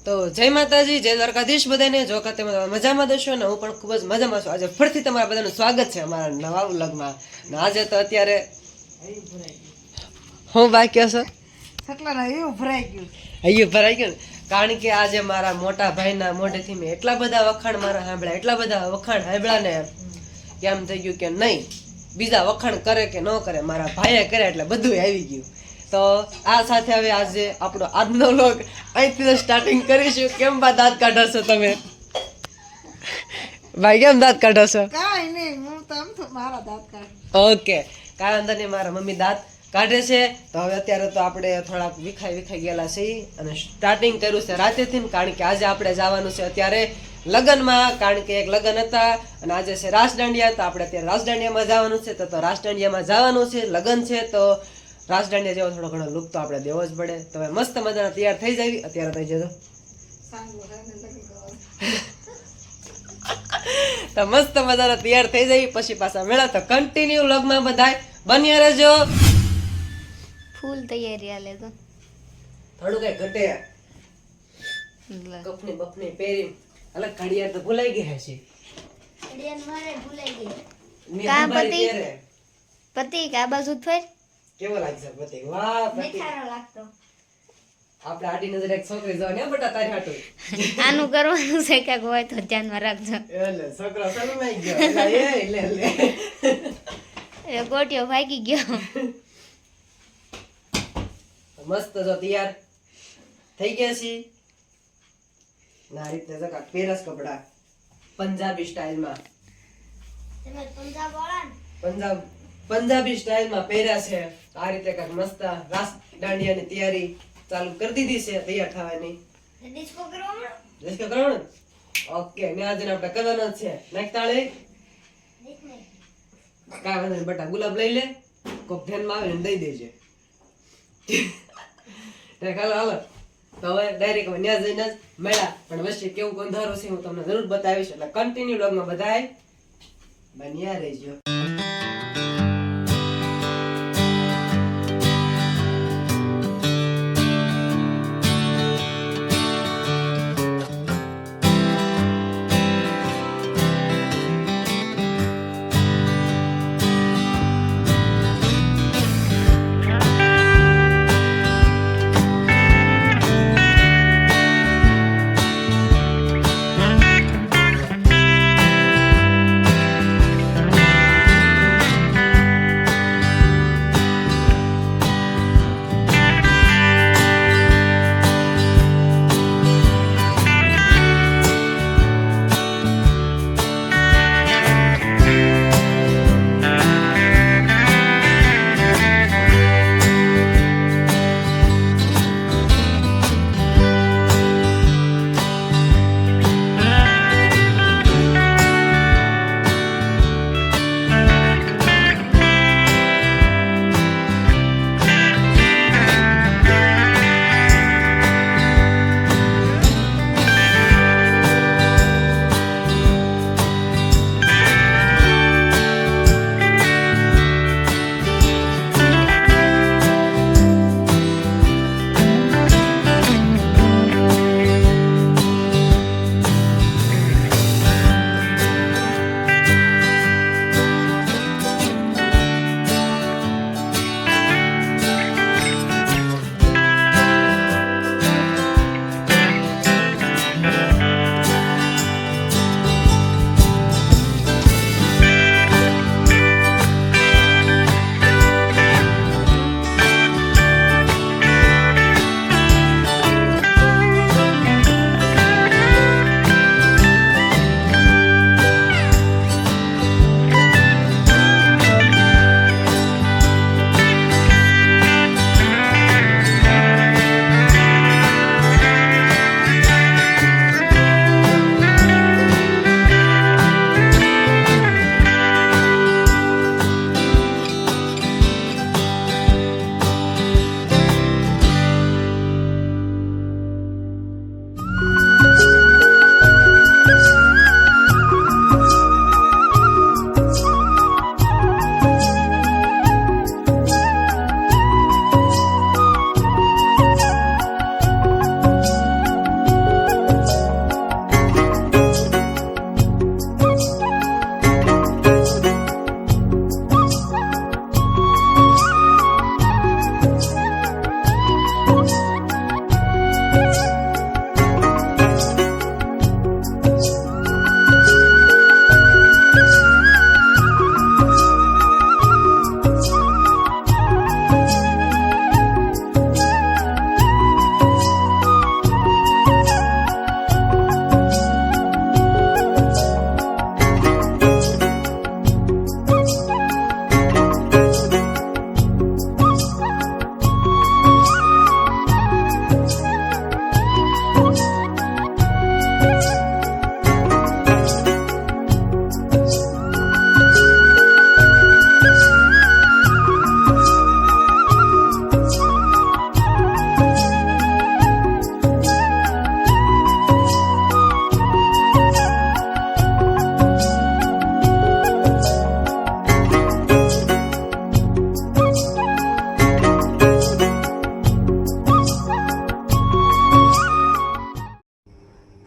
તો જય માતાજી, જય દ્વારકાધીશ બધાને. જો કે તમે મજામાં દશો ને હું પણ ખૂબ જ મજામાં છું. આજે ફરીથી તમારા બધાનું સ્વાગત છે અમારા નવા વ્લોગમાં. ને આજે તો અત્યારે હું બાકી હશે અહીંયા ભરાઈ ગયું કારણ કે આજે મારા મોટા ભાઈના મોઢેથી મેં એટલા બધા વખાણ મારા સાંભળ્યા, એટલા બધા વખાણ સાંભળ્યા ને કેમ થઈ ગયું કે નહીં બીજા વખાણ કરે કે ન કરે, મારા ભાઈએ કરે એટલે બધું આવી ગયું. તો આ સાથે હવે આજે આપણો આજનો વ્લોગ અહીંથી સ્ટાર્ટિંગ કરીશું. કેમ બા દાંત કાઢો છો તમે? ભાઈ કેમ દાંત કાઢો છો? કાઈ નહીં, હું તો આમ તો મારા દાંત કાઢ. ઓકે, કાંઈ વાંધો નહીં, મારા મમ્મી દાંત કાઢે છે. તો હવે અત્યારે તો આપણે થોડાક વિખાઈ ગયેલા છીએ અને સ્ટાર્ટિંગ કર્યું છે રાતેથી, કારણ કે આજે આપણે જવાનું છે અત્યારે લગ્નમાં. કારણ કે એક લગ્ન હતા અને આજે છે રાસ દાંડિયા. તો આપણે અત્યારે રાસ દાંડિયામાં જવાનું છે. તો રાસ દાંડિયામાં જવાનું છે, લગ્ન છે, તો રાસ દાંડિયા જેવો થોડો ઘણો લુક તો આપણે દેવો જ પડે. તો હવે મસ્ત મજાના તૈયાર થઈ જાય. અત્યારે થઈ જજો તો મસ્ત મજાના તૈયાર થઈ જાય પછી પાછા મેળા. તો કન્ટિન્યુ વ્લોગમાં બધાય બન્યા રહેજો. ફૂલ તૈયારી આલે તો થોડું કઈ ઘટે કપની બપની પહેરી અલગ ઘડિયાળ તો ભૂલાઈ ગઈ હશે. કા પતિ પતિ કા બાજુ ફેર કેવો લાગશે પતિ? વાહ પતિ, આપણે આડી નજર એક છોકરી જોવાની હે બેટા તારી હાટુ. આનું કરવાનું છે કે હોય તો ધ્યાનમાં રાખજો. એટલે છોકરો શરમાઈ ગયો. એટલે એ લે એ ગોટિયો ભાગી ગયો. મસ્ત જો તૈયાર થઈ ગયા છે. ના રીતે જો કાક પેરસ કપડા પંજાબી સ્ટાઇલમાં, પંજાબી સ્ટાઇલમાં પહેર્યા છે. આ રીતે કાક મસ્ત રાસ દાંડિયાની તૈયારી ચાલુ કરી દીધી છે, તૈયાર થવાની. ડિસ્કો કરવાનો? ઓકે, ને આજે આપણે કરવાનો છે નાખતાળી. કાંઈ વાંધો નહીં બેટા, ગુલાબ લઈ લે, કોક ધ્યાનમાં આવે ને દઈ દેજે. હાલો તો હવે ડાયરેક્ટ ન્યા જઈને જ મળ્યા. પણ વચ્ચે કેવું ગંધારું છે હું તમને જરૂર બતાવીશ, એટલે કન્ટિન્યુ વ્લોગમાં બધાય બન્યા રહેજો.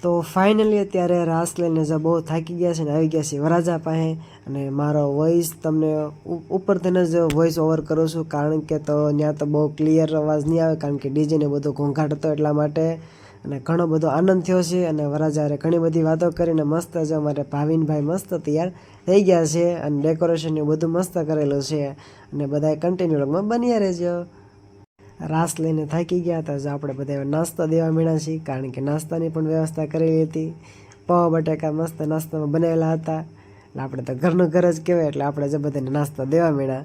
તો ફાઇનલી અત્યારે રાસ લઈને જે બહુ થાકી ગયા છે ને આવી ગયા છે વરાજા પાસે અને મારો વોઇસ તમને ઉપરથી જ વોઇસ ઓવર કરું છું કારણ કે તો ત્યાં તો બહુ ક્લિયર અવાજ નહીં આવે કારણ કે ડીજેને બધો ઘોંઘાટ હતો એટલા માટે અને ઘણો બધો આનંદ થયો છે અને વરાજારે ઘણી બધી વાતો કરીને મસ્ત જ અમારે ભાવિનભાઈ મસ્ત તૈયાર થઈ ગયા છે અને ડેકોરેશન બધું મસ્ત કરેલું છે અને બધાએ કન્ટિન્યુ લગમાં બન્યા રહેજો. રાસ લઈને થાકી ગયા હતા જ આપણે બધા નાસ્તો દેવા મળ્યા છીએ કારણ કે નાસ્તાની પણ વ્યવસ્થા કરેલી હતી. પાવ બટાકા મસ્ત નાસ્તામાં બનાવેલા હતા એટલે આપણે તો ઘરનું ઘર જ કહેવાય એટલે આપણે જે બધાને નાસ્તો દેવા મળ્યા.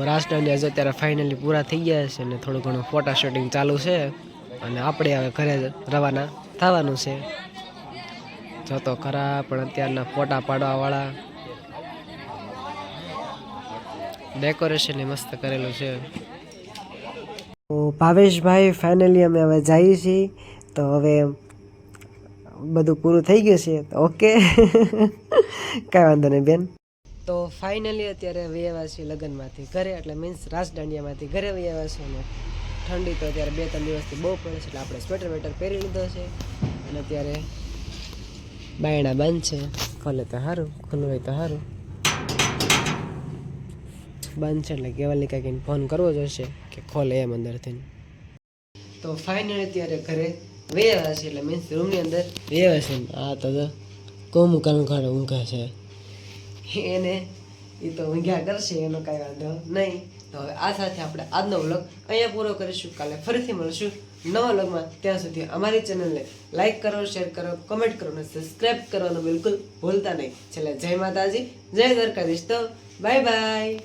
રાસડાની આજે અત્યારે ફાઇનલી પૂરા થઈ ગયા છે અને થોડું ઘણું ફોટા શૂટિંગ ચાલુ છે અને આપણે હવે ઘરે રવાના થવાનું છે. જો તો ખરા પણ અત્યારના ફોટા પાડવાવાળા ડેકોરેશન મસ્ત કરેલું છે. તો ભાવેશભાઈ ફાઇનલી અમે હવે જઈએ છીએ તો હવે બધું પૂરું થઈ ગયું છે તો ઓકે કાંઈ વાંધો નહીં બેન. તો ફાઇનલી અત્યારે વૈયા છીએ લગ્નમાંથી ઘરે એટલે મીન્સ રાસદાંડિયામાંથી ઘરે વૈયા છે અને ઠંડી તો અત્યારે 2-3 દિવસથી બહુ પડે છે એટલે આપણે સ્વેટર વેટર પહેરી લીધો છે અને અત્યારે બાયણા બંધ છે. ખોલે તો સારું, ખુલ્લું હોય તો સારું. બંધ છે એટલે કેવલની કાંઈક ફોન કરવો જોઈશે કે ખોલે એમ અંદરથી. તો ફાઇનલી અત્યારે ઘરે વૈયા છે એટલે મીન્સ રૂમની અંદર વૈયા છે. આ તો કોમું કલંખાડે ઊંઘે છે એને એ તો ઊંઘ્યા કરશે એનો કાંઈ વાંધો નહીં. તો હવે આ સાથે આપણે આજનો વ્લોગ અહીંયા પૂરો કરીશું. કાલે ફરીથી મળશું નવા વ્લોગમાં. ત્યાં સુધી અમારી ચેનલને લાઈક કરો, શેર કરો, કમેન્ટ કરો અને સબસ્ક્રાઈબ કરવાનું બિલકુલ ભૂલતા નહીં. છેલ્લે જય માતાજી, જય દ્વારકાધીશ. તો બાય બાય.